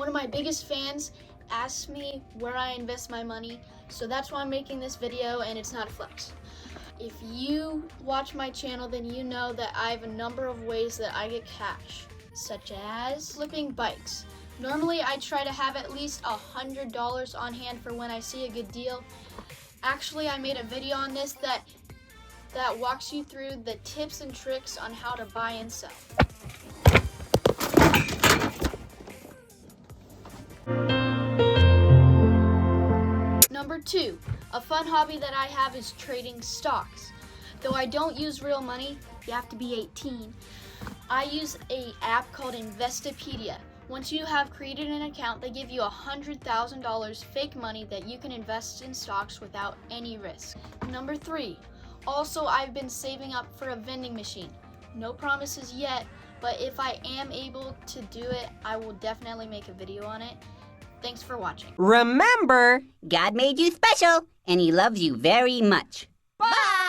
One of my biggest fans asked me where I invest my money, so that's why I'm making this video, and it's not a flex. If you watch my channel, then you know that I have a number of ways that I get cash, such as flipping bikes. Normally I try to have at least $100 on hand for when I see a good deal. Actually, I made a video on this that walks you through the tips and tricks on how to buy and sell. Number 2, a fun hobby that I have is trading stocks. Though I don't use real money, you have to be 18. I use an app called Investopedia. Once you have created an account, they give you $100,000 fake money that you can invest in stocks without any risk. Number 3, also I've been saving up for a vending machine. No promises yet, but if I am able to do it, I will definitely make a video on it. Thanks for watching. Remember, God made you special, and He loves you very much. Bye!